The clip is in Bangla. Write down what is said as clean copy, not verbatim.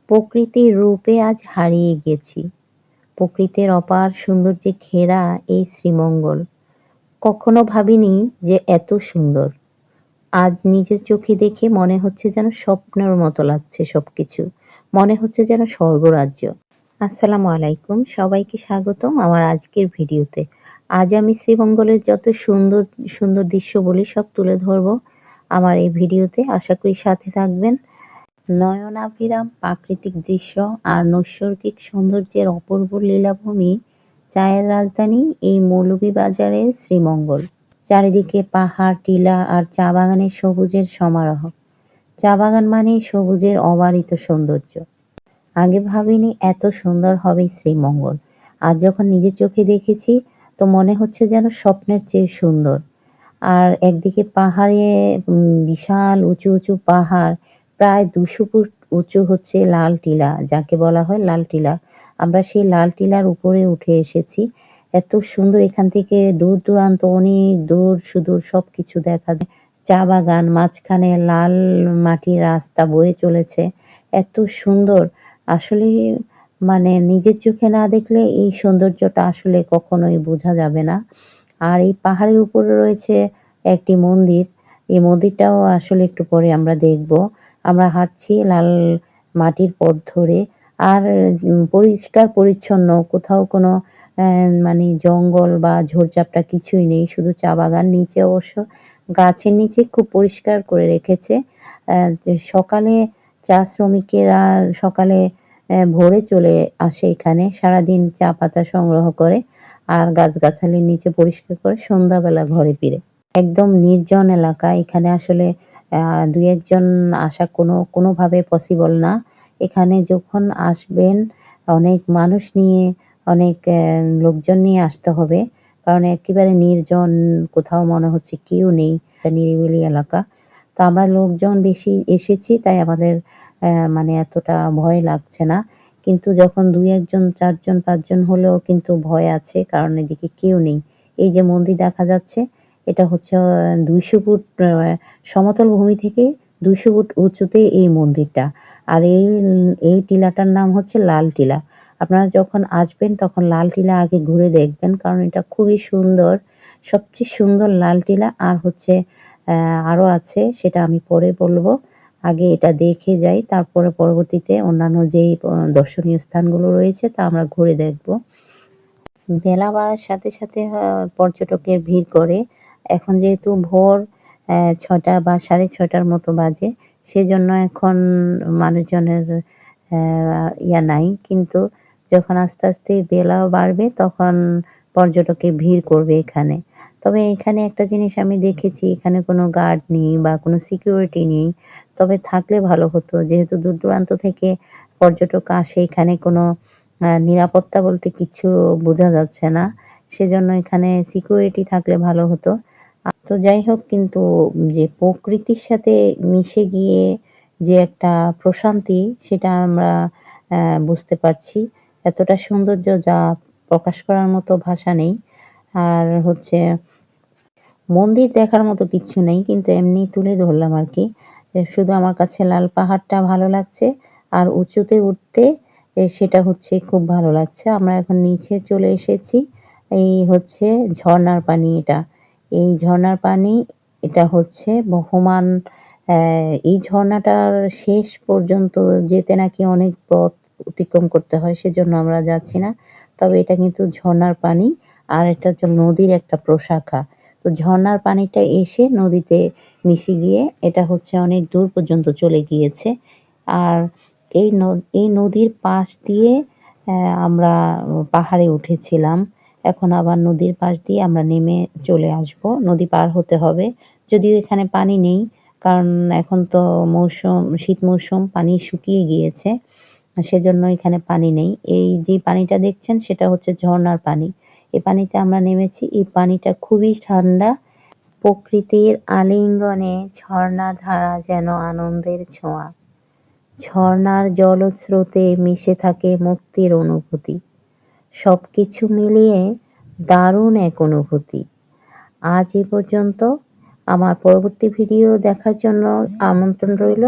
প্রকৃতির রূপে আজ হারিয়ে গেছি। প্রকৃতির অপার সৌন্দর্যে ঘেরা এই শ্রীমঙ্গল। কখনো ভাবিনি যে এত সুন্দর। আজ নিজের চোখে দেখে মনে হচ্ছে যেন স্বপ্নের মতো লাগছে সবকিছু। মনে হচ্ছে যেন স্বর্গরাজ্য। আসসালামু আলাইকুম। সবাইকে স্বাগতম আমার আজকের ভিডিওতে। আজ আমি শ্রীমঙ্গলের যত সুন্দর, সুন্দর দৃশ্যগুলি সব তুলে ধরব আমার এই ভিডিওতে। আশা করি সাথে থাকবেন। নয়নাভিরাম প্রাকৃতিক দৃশ্য আর নৈসর্গিক সৌন্দর্যের অপূর্ব লীলাভূমি, চায়ের রাজধানী এই মৌলভীবাজারের শ্রীমঙ্গল। চারিদিকে পাহাড়, টিলা আর চা বাগানের সবুজের সমারোহ। চা বাগান মানেই সবুজের অবারিত সৌন্দর্য। আগে ভাবিনি এত সুন্দর হবে শ্রীমঙ্গল। আজ যখন নিজের চোখে দেখেছি তো মনে হচ্ছে যেন স্বপ্নের চেয়ে সুন্দর। আর একদিকে পাহাড়ে বিশাল উঁচু উঁচু পাহাড়, প্রায় ২০০ ফুট উঁচু হচ্ছে লাল টিলা, যাকে বলা হয় লাল টিলা। আমরা সেই লাল টিলার উপরে উঠে এসেছি। এত সুন্দর, এখান থেকে দূর দূরান্ত অনেক দূর সুদূর সব কিছু দেখা যায়। চা বাগান, মাঝখানে লাল মাটির রাস্তা বয়ে চলেছে। এত সুন্দর, আসলে মানে নিজের চোখে না দেখলে এই সৌন্দর্যটা আসলে কখনোই বোঝা যাবে না। আর এই পাহাড়ের উপরে রয়েছে একটি মন্দির। এই মন্দিরটাও আসলে একটু পরে আমরা দেখব। আমরা হাঁটছি লাল মাটির পথ ধরে। আর পরিষ্কার পরিচ্ছন্ন, কোথাও কোনো মানে জঙ্গল বা ঝোড়ঝাপটা কিছুই নেই। শুধু চা বাগান। নিচে অবশ্য গাছের নিচে খুব পরিষ্কার করে রেখেছে। যে সকালে চা শ্রমিকেরা সকালে ভোরে চলে আসে এখানে। সারাদিন চা পাতা সংগ্রহ করে আর গাছগাছালির নিচে পরিষ্কার করে সন্ধ্যাবেলা ঘরে ফিরে। একদম নির্জন এলাকা। এখানে আসলে ২-১ জন আসা কোনোভাবে পসিবল না। এখানে যখন আসবেন অনেক মানুষ নিয়ে, অনেক লোকজন নিয়ে আসতে হবে। কারণ একেবারে নির্জন, কোথাও মনে হচ্ছে কেউ নেই। একটা নিরিবিলি এলাকা। তো আমরা লোকজন বেশি এসেছি তাই আমাদের মানে এতটা ভয় লাগছে না। কিন্তু যখন ২-১ জন, ৪ জন, ৫ জন হলেও কিন্তু ভয় আছে, কারণ এদিকে কেউ নেই। এই যে মন্দির দেখা যাচ্ছে, এটা হচ্ছে ২০০ ফুট সমতল ভূমি থেকে ২০০ ফুট উঁচুতে এই মন্দিরটা। আর এই টিলাটার নাম হচ্ছে লাল টিলা। আপনারা যখন আসবেন তখন লাল টিলা আগে ঘুরে দেখবেন, কারণ এটা খুবই সুন্দর। সবচেয়ে সুন্দর লাল টিলা। আর হচ্ছে আরও আছে, সেটা আমি পরে বলব। আগে এটা দেখে যাই, তারপরে পরবর্তীতে অন্যান্য যেই দর্শনীয় স্থানগুলো রয়েছে তা আমরা ঘুরে দেখব। বেলা বাড়ার সাথে সাথে পর্যটকের ভিড় করে। এখন যেহেতু ভোর ৬টা বা ৬:৩০টার মতো বাজে, সেজন্য এখন মানুষজনের নাই। কিন্তু যখন আস্তে আস্তে বেলাও বাড়বে তখন পর্যটকের ভিড় করবে এখানে। তবে এখানে একটা জিনিস আমি দেখেছি, এখানে কোনো গার্ড নেই বা কোনো সিকিউরিটি নেই। তবে থাকলে ভালো হতো, যেহেতু দূর দূরান্ত থেকে পর্যটক আসে, এখানে কোনো নিরাপত্তা বলতে কিছু বোঝা যাচ্ছে না। সেজন্য এখানে সিকিউরিটি থাকলে ভালো হতো। তো যাই হোক, কিন্তু যে প্রকৃতির সাথে মিশে গিয়ে যে একটা প্রশান্তি, সেটা আমরা বুঝতে পারছি। এতটা সৌন্দর্য যা প্রকাশ করার মতো ভাষা নেই। আর হচ্ছে মন্দির দেখার মতো কিচ্ছু নেই, কিন্তু এমনি তুলে ধরলাম আরকি। শুধু আমার কাছে লাল পাহাড়টা ভালো লাগছে আর উঁচুতে উঠতে সেটা হচ্ছে খুব ভালো লাগছে। আমরা এখন নিচে চলে এসেছি। এই হচ্ছে ঝর্ণার পানি এটা। এই ঝর্ণার পানি, এটা হচ্ছে বহমান। এই ঝর্ণাটার শেষ পর্যন্ত যেতে নাকি অনেক পথ অতিক্রম করতে হয়, সেজন্য আমরা যাচ্ছি না। তবে এটা কিন্তু ঝর্ণার পানি, আর এটা হচ্ছে নদীর একটা প্রশাখা। তো ঝর্ণার পানিটা এসে নদীতে মিশে গিয়ে এটা হচ্ছে অনেক দূর পর্যন্ত চলে গিয়েছে। আর এই নদীর পাশ দিয়ে আমরা পাহাড়ে উঠেছিলাম। এখন আবার নদীর পাশ দিয়ে আমরা নেমে চলে আসব। নদী পার হতে হবে। যদিও এখানে পানি নেই, কারণ এখন তো শীত মৌসুম, পানি শুকিয়ে গিয়েছে। সেজন্য এখানে পানি নেই। এই যে পানিটা দেখছেন সেটা হচ্ছে ঝর্ণার পানি। এই পানিতে আমরা নেমেছি। এই পানিটা খুবই ঠান্ডা। প্রকৃতির আলিঙ্গনে ঝর্ণার ধারা যেন আনন্দের ছোঁয়া। ঝর্ণার জলস্রোতে মিশে থাকে মুক্তির অনুভূতি। সবকিছু মিলিয়ে দারুণ এক অনুভূতি। আজ এ পর্যন্ত। আমার পরবর্তী ভিডিও দেখার জন্য আমন্ত্রণ রইল।